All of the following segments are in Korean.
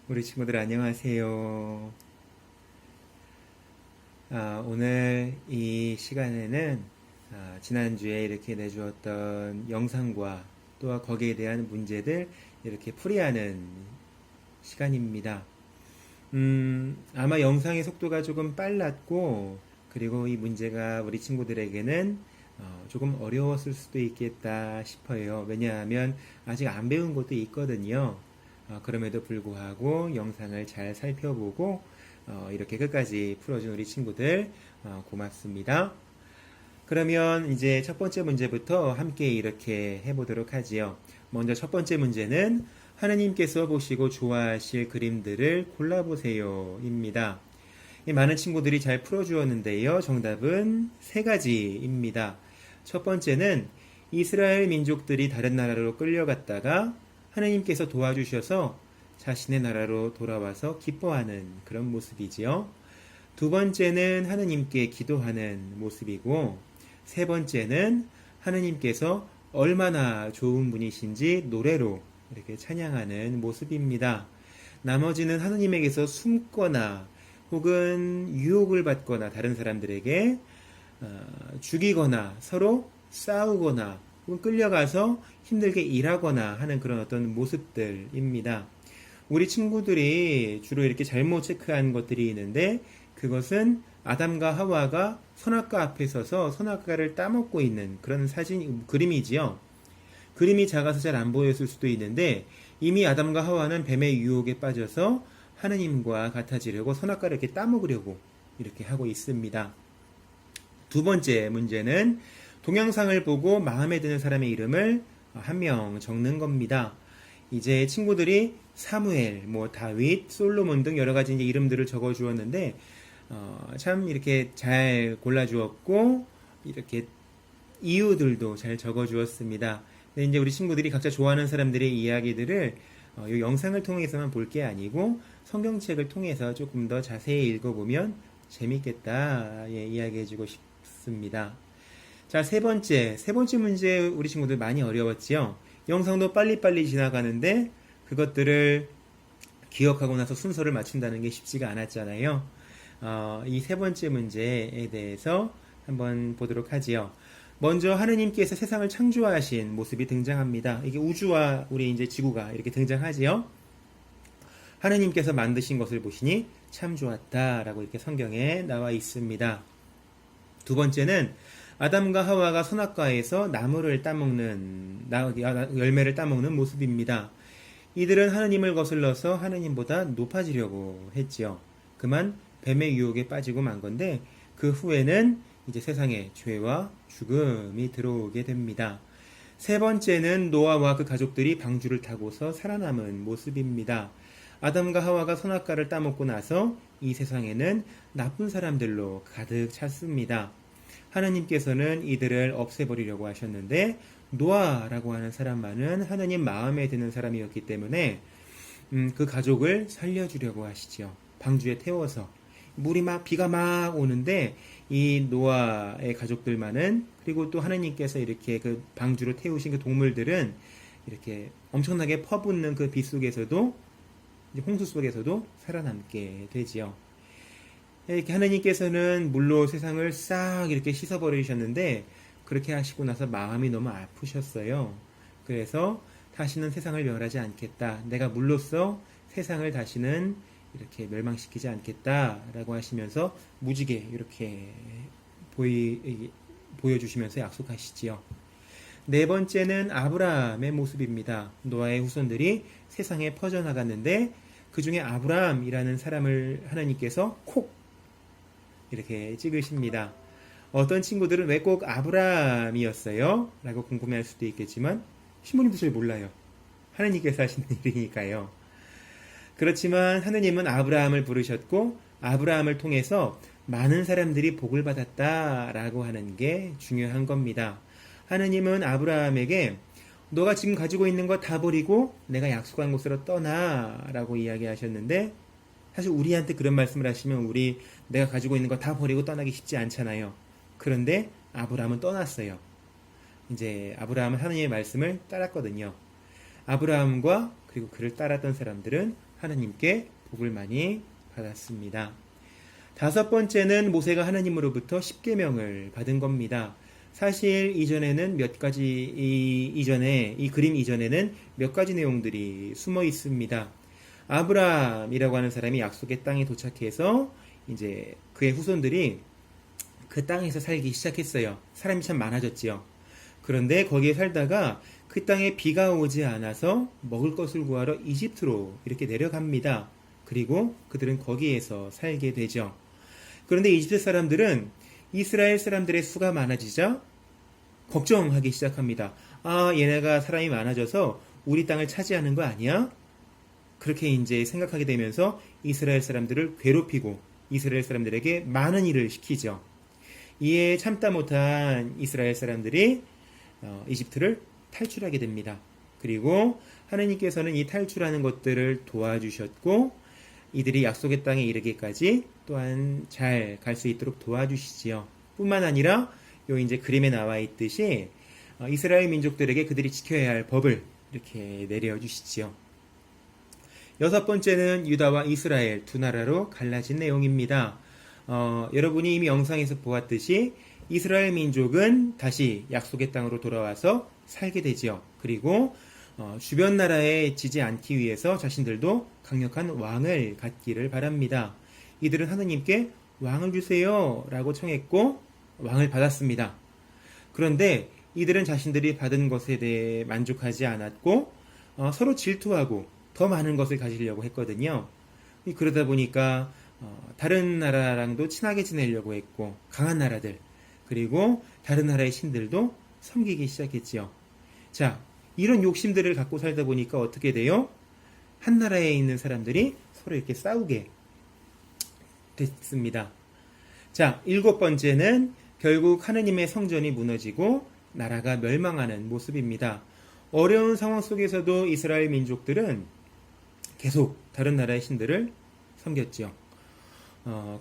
우리 친구들 안녕하세요. 오늘 이 시간에는 지난주에 이렇게 내주었던 영상과 또 거기에 대한 문제들 이렇게 풀이하는 시간입니다. 아마 영상의 속도가 조금 빨랐고, 그리고 이 문제가 우리 친구들에게는 조금 어려웠을 수도 있겠다 싶어요. 왜냐하면 아직 안 배운 것도 있거든요. 그럼에도 불구하고 영상을 잘 살펴보고 이렇게 끝까지 풀어준 우리 친구들 고맙습니다. 그러면 이제 첫 번째 문제부터 함께 이렇게 해보도록 하지요. 먼저 첫 번째 문제는 하느님께서 보시고 좋아하실 그림들을 골라보세요 입니다. 많은 친구들이 잘 풀어주었는데요. 정답은 세 가지입니다. 첫 번째는 이스라엘 민족들이 다른 나라로 끌려갔다가 하느님께서 도와주셔서 자신의 나라로 돌아와서 기뻐하는 그런 모습이지요. 두 번째는 하느님께 기도하는 모습이고, 세 번째는 하느님께서 얼마나 좋은 분이신지 노래로 이렇게 찬양하는 모습입니다. 나머지는 하느님에게서 숨거나 혹은 유혹을 받거나 다른 사람들에게 죽이거나 서로 싸우거나 혹은 끌려가서 힘들게 일하거나 하는 그런 어떤 모습들입니다. 우리 친구들이 주로 이렇게 잘못 체크한 것들이 있는데, 그것은 아담과 하와가 선악과 앞에 서서 선악과를 따먹고 있는 그런 그림이지요. 그림이 작아서 잘 안 보였을 수도 있는데, 이미 아담과 하와는 뱀의 유혹에 빠져서 하느님과 같아지려고 선악과를 이렇게 따먹으려고 이렇게 하고 있습니다. 두 번째 문제는 동영상을 보고 마음에 드는 사람의 이름을 한 명 적는 겁니다. 이제 친구들이 사무엘, 다윗, 솔로몬 등 여러 가지 이름들을 적어 주었는데 참 이렇게 잘 골라 주었고, 이렇게 이유들도 잘 적어 주었습니다. 근데 이제 우리 친구들이 각자 좋아하는 사람들의 이야기들을 이 영상을 통해서만 볼 게 아니고 성경책을 통해서 조금 더 자세히 읽어보면 재밌겠다 이야기해주고 싶습니다. 자, 세 번째 문제 우리 친구들 많이 어려웠지요. 영상도 빨리빨리 지나가는데 그것들을 기억하고 나서 순서를 맞춘다는 게 쉽지가 않았잖아요. 이 세 번째 문제에 대해서 한번 보도록 하지요. 먼저 하느님께서 세상을 창조하신 모습이 등장합니다. 이게 우주와 우리 이제 지구가 이렇게 등장하지요. 하느님께서 만드신 것을 보시니 참 좋았다라고 이렇게 성경에 나와 있습니다. 두 번째는 아담과 하와가 선악과에서 열매를 따먹는 모습입니다. 이들은 하느님을 거슬러서 하느님보다 높아지려고 했지요. 그만 뱀의 유혹에 빠지고 만 건데, 그 후에는 이제 세상에 죄와 죽음이 들어오게 됩니다. 세 번째는 노아와 그 가족들이 방주를 타고서 살아남은 모습입니다. 아담과 하와가 선악과를 따먹고 나서 이 세상에는 나쁜 사람들로 가득 찼습니다. 하나님께서는 이들을 없애버리려고 하셨는데, 노아라고 하는 사람만은 하나님 마음에 드는 사람이었기 때문에 그 가족을 살려주려고 하시죠. 방주에 태워서 비가 막 오는데 이 노아의 가족들만은, 그리고 또 하나님께서 이렇게 그 방주로 태우신 그 동물들은 이렇게 엄청나게 퍼붓는 그 비 속에서도, 홍수 속에서도 살아남게 되지요. 이렇게 하나님께서는 물로 세상을 싹 이렇게 씻어버리셨는데, 그렇게 하시고 나서 마음이 너무 아프셨어요. 그래서 다시는 세상을 멸하지 않겠다. 내가 물로써 세상을 다시는 이렇게 멸망시키지 않겠다라고 하시면서 무지개 이렇게 보여주시면서 약속하시지요. 네 번째는 아브라함의 모습입니다. 노아의 후손들이 세상에 퍼져나갔는데, 그 중에 아브라함이라는 사람을 하나님께서 콕 이렇게 찍으십니다. 어떤 친구들은 왜 꼭 아브라함이었어요? 라고 궁금해할 수도 있겠지만, 신부님도 잘 몰라요. 하나님께서 하시는 일이니까요. 그렇지만 하느님은 아브라함을 부르셨고, 아브라함을 통해서 많은 사람들이 복을 받았다라고 하는 게 중요한 겁니다. 하느님은 아브라함에게 너가 지금 가지고 있는 거 다 버리고 내가 약속한 곳으로 떠나라고 이야기하셨는데, 사실 우리한테 그런 말씀을 하시면 내가 가지고 있는 거 다 버리고 떠나기 쉽지 않잖아요. 그런데 아브라함은 떠났어요. 이제 아브라함은 하느님의 말씀을 따랐거든요. 아브라함과 그리고 그를 따랐던 사람들은 하나님께 복을 많이 받았습니다. 다섯 번째는 모세가 하나님으로부터 십계명을 받은 겁니다. 사실 이전에는 이 그림 이전에는 몇 가지 내용들이 숨어 있습니다. 아브라함이라고 하는 사람이 약속의 땅에 도착해서 이제 그의 후손들이 그 땅에서 살기 시작했어요. 사람이 참 많아졌지요. 그런데 거기에 살다가 그 땅에 비가 오지 않아서 먹을 것을 구하러 이집트로 이렇게 내려갑니다. 그리고 그들은 거기에서 살게 되죠. 그런데 이집트 사람들은 이스라엘 사람들의 수가 많아지자 걱정하기 시작합니다. 아, 얘네가 사람이 많아져서 우리 땅을 차지하는 거 아니야? 그렇게 이제 생각하게 되면서 이스라엘 사람들을 괴롭히고 이스라엘 사람들에게 많은 일을 시키죠. 이에 참다 못한 이스라엘 사람들이 이집트를 탈출하게 됩니다. 그리고 하느님께서는 이 탈출하는 것들을 도와주셨고 이들이 약속의 땅에 이르기까지 또한 잘 갈 수 있도록 도와주시지요. 뿐만 아니라 요 이제 그림에 나와 있듯이 이스라엘 민족들에게 그들이 지켜야 할 법을 이렇게 내려주시지요. 여섯 번째는 유다와 이스라엘 두 나라로 갈라진 내용입니다. 여러분이 이미 영상에서 보았듯이 이스라엘 민족은 다시 약속의 땅으로 돌아와서 살게 되지요. 그리고 주변 나라에 지지 않기 위해서 자신들도 강력한 왕을 갖기를 바랍니다. 이들은 하느님께 왕을 주세요 라고 청했고 왕을 받았습니다. 그런데 이들은 자신들이 받은 것에 대해 만족하지 않았고 서로 질투하고 더 많은 것을 가지려고 했거든요. 그러다 보니까 다른 나라랑도 친하게 지내려고 했고 강한 나라들 그리고 다른 나라의 신들도 섬기기 시작했지요. 자, 이런 욕심들을 갖고 살다 보니까 어떻게 돼요? 한 나라에 있는 사람들이 서로 이렇게 싸우게 됐습니다. 자, 일곱 번째는 결국 하느님의 성전이 무너지고 나라가 멸망하는 모습입니다. 어려운 상황 속에서도 이스라엘 민족들은 계속 다른 나라의 신들을 섬겼지요.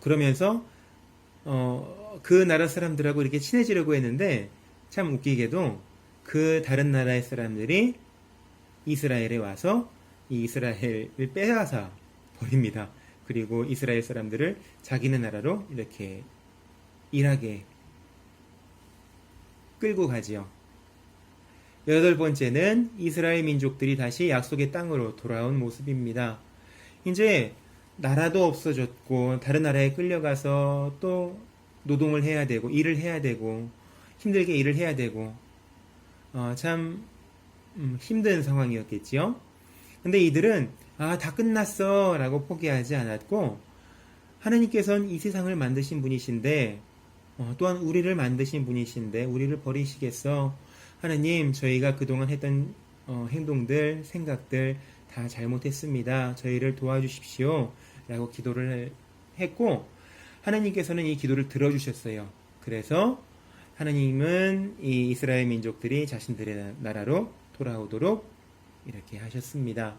그러면서 그 나라 사람들하고 이렇게 친해지려고 했는데 참 웃기게도 그 다른 나라의 사람들이 이스라엘에 와서 이 이스라엘을 빼앗아 버립니다. 그리고 이스라엘 사람들을 자기네 나라로 이렇게 일하게 끌고 가지요. 여덟 번째는 이스라엘 민족들이 다시 약속의 땅으로 돌아온 모습입니다. 이제 나라도 없어졌고 다른 나라에 끌려가서 또 노동을 해야 되고 일을 해야 되고 힘들게 일을 해야 되고 참 힘든 상황이었겠지요. 근데 이들은 다 끝났어 라고 포기하지 않았고 하나님께서는 이 세상을 만드신 분이신데 또한 우리를 만드신 분이신데 우리를 버리시겠어? 하나님, 저희가 그동안 했던 행동들, 생각들 다 잘못했습니다. 저희를 도와주십시오 라고 기도를 했고 하나님께서는 이 기도를 들어주셨어요. 그래서 하나님은 이 이스라엘 민족들이 자신들의 나라로 돌아오도록 이렇게 하셨습니다.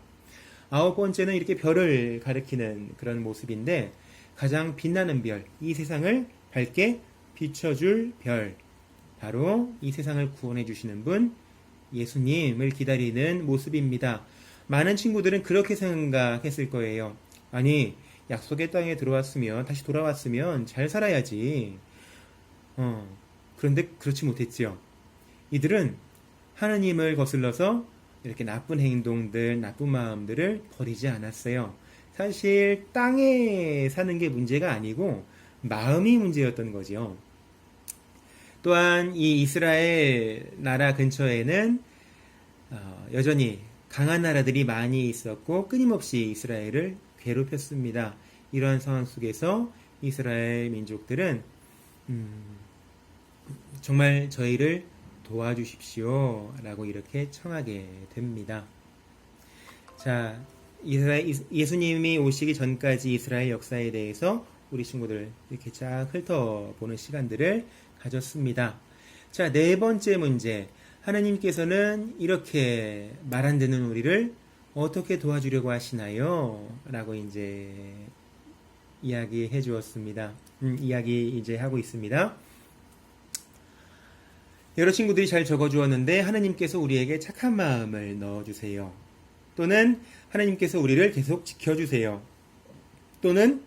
아홉 번째는 이렇게 별을 가리키는 그런 모습인데 가장 빛나는 별, 이 세상을 밝게 비춰줄 별, 바로 이 세상을 구원해 주시는 분 예수님을 기다리는 모습입니다. 많은 친구들은 그렇게 생각했을 거예요. 아니, 약속의 땅에 들어왔으면 다시 돌아왔으면 잘 살아야지. 그런데 그렇지 못했지요. 이들은 하나님을 거슬러서 이렇게 나쁜 행동들, 나쁜 마음들을 버리지 않았어요. 사실 땅에 사는 게 문제가 아니고 마음이 문제였던 거죠. 또한 이 이스라엘 나라 근처에는 여전히 강한 나라들이 많이 있었고 끊임없이 이스라엘을 괴롭혔습니다. 이러한 상황 속에서 이스라엘 민족들은 정말 저희를 도와주십시오 라고 이렇게 청하게 됩니다. 자, 예수님이 오시기 전까지 이스라엘 역사에 대해서 우리 친구들 이렇게 쫙 훑어보는 시간들을 가졌습니다. 자, 네 번째 문제. 하나님께서는 이렇게 말 안 듣는 우리를 어떻게 도와주려고 하시나요? 라고 이제 이야기해 주었습니다. 이야기 이제 하고 있습니다. 여러 친구들이 잘 적어 주었는데 하나님께서 우리에게 착한 마음을 넣어 주세요. 또는 하나님께서 우리를 계속 지켜주세요. 또는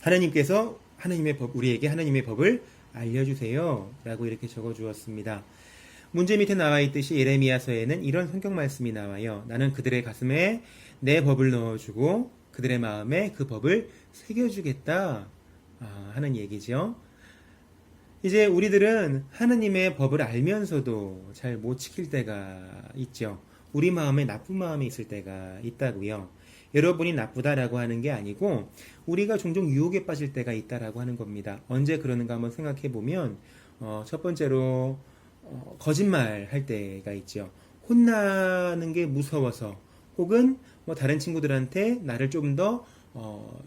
하나님께서 우리에게 하나님의 법을 알려주세요. 라고 이렇게 적어 주었습니다. 문제 밑에 나와 있듯이 예레미야서에는 이런 성경 말씀이 나와요. 나는 그들의 가슴에 내 법을 넣어주고 그들의 마음에 그 법을 새겨주겠다 하는 얘기죠. 이제 우리들은 하나님의 법을 알면서도 잘 못 지킬 때가 있죠. 우리 마음에 나쁜 마음이 있을 때가 있다고요. 여러분이 나쁘다라고 하는 게 아니고 우리가 종종 유혹에 빠질 때가 있다라고 하는 겁니다. 언제 그러는가 한번 생각해 보면 첫 번째로 거짓말 할 때가 있죠. 혼나는 게 무서워서 혹은 뭐 다른 친구들한테 나를 좀 더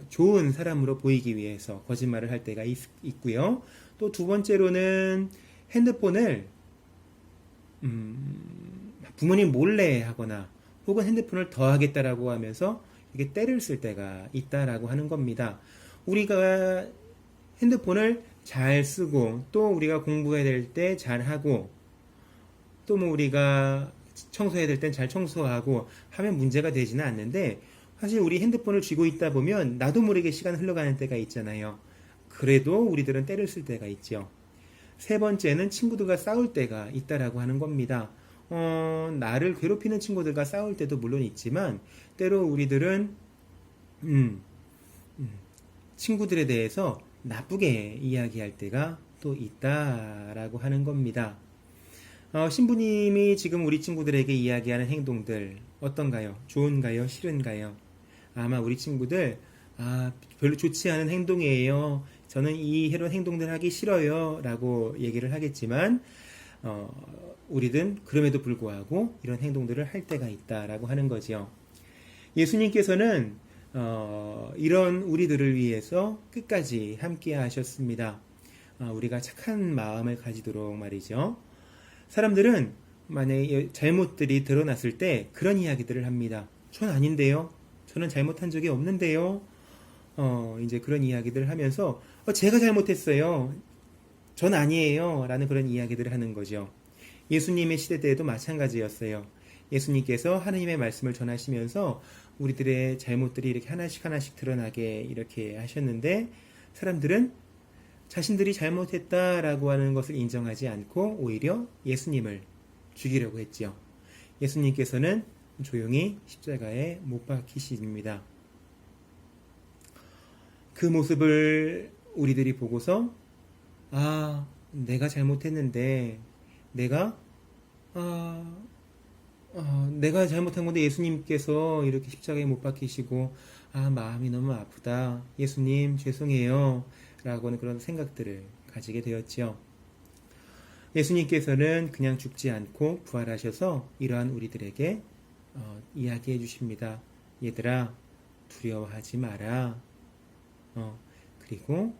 좋은 사람으로 보이기 위해서 거짓말을 할 때가 있고요. 또 두 번째로는 핸드폰을 부모님 몰래 하거나 혹은 핸드폰을 더 하겠다라고 하면서 이게 때를 쓸 때가 있다라고 하는 겁니다. 우리가 핸드폰을 잘 쓰고 또 우리가 공부해야 될 때 잘 하고 또 뭐 우리가 청소해야 될 땐 잘 청소하고 하면 문제가 되지는 않는데 사실 우리 핸드폰을 쥐고 있다 보면 나도 모르게 시간 흘러가는 때가 있잖아요. 그래도 우리들은 때를 쓸 때가 있죠. 세 번째는 친구들과 싸울 때가 있다라고 하는 겁니다. 나를 괴롭히는 친구들과 싸울 때도 물론 있지만 때로 우리들은 친구들에 대해서 나쁘게 이야기할 때가 또 있다라고 하는 겁니다. 신부님이 지금 우리 친구들에게 이야기하는 행동들 어떤가요? 좋은가요? 싫은가요? 아마 우리 친구들 별로 좋지 않은 행동이에요. 저는 이런 행동들 하기 싫어요. 라고 얘기를 하겠지만 우리는 그럼에도 불구하고 이런 행동들을 할 때가 있다라고 하는 거죠. 예수님께서는 이런 우리들을 위해서 끝까지 함께 하셨습니다. 우리가 착한 마음을 가지도록 말이죠. 사람들은 만약에 잘못들이 드러났을 때 그런 이야기들을 합니다. 전 아닌데요. 저는 잘못한 적이 없는데요. 이제 그런 이야기들을 하면서 제가 잘못했어요. 전 아니에요. 라는 그런 이야기들을 하는 거죠. 예수님의 시대 때에도 마찬가지였어요. 예수님께서 하나님의 말씀을 전하시면서 우리들의 잘못들이 이렇게 하나씩 하나씩 드러나게 이렇게 하셨는데 사람들은 자신들이 잘못했다라고 하는 것을 인정하지 않고 오히려 예수님을 죽이려고 했지요. 예수님께서는 조용히 십자가에 못 박히십니다. 그 모습을 우리들이 보고서 내가 잘못했는데 내가 잘못한 건데 예수님께서 이렇게 십자가에 못 박히시고 마음이 너무 아프다. 예수님 죄송해요. 라고 하는 그런 생각들을 가지게 되었죠. 예수님께서는 그냥 죽지 않고 부활하셔서 이러한 우리들에게 이야기해 주십니다. 얘들아 두려워하지 마라. 그리고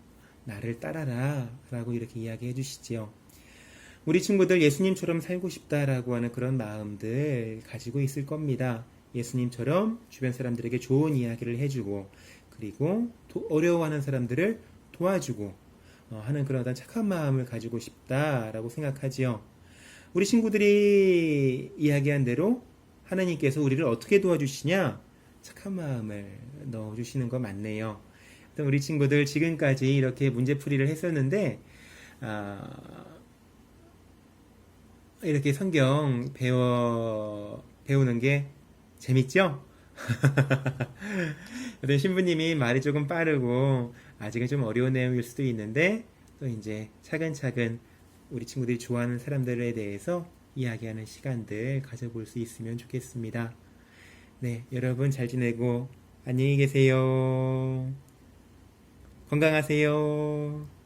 나를 따라라 라고 이렇게 이야기해 주시지요. 우리 친구들 예수님처럼 살고 싶다라고 하는 그런 마음들 가지고 있을 겁니다. 예수님처럼 주변 사람들에게 좋은 이야기를 해주고 그리고 어려워하는 사람들을 도와주고 하는 그런 어떤 착한 마음을 가지고 싶다라고 생각하지요. 우리 친구들이 이야기한 대로 하나님께서 우리를 어떻게 도와주시냐? 착한 마음을 넣어주시는 거 맞네요. 우리 친구들 지금까지 이렇게 문제풀이를 했었는데 이렇게 성경 배우는 게 재밌죠? 어떤 신부님이 말이 조금 빠르고 아직은 좀 어려운 내용일 수도 있는데 또 이제 차근차근 우리 친구들이 좋아하는 사람들에 대해서 이야기하는 시간들 가져볼 수 있으면 좋겠습니다. 네, 여러분 잘 지내고 안녕히 계세요. 건강하세요.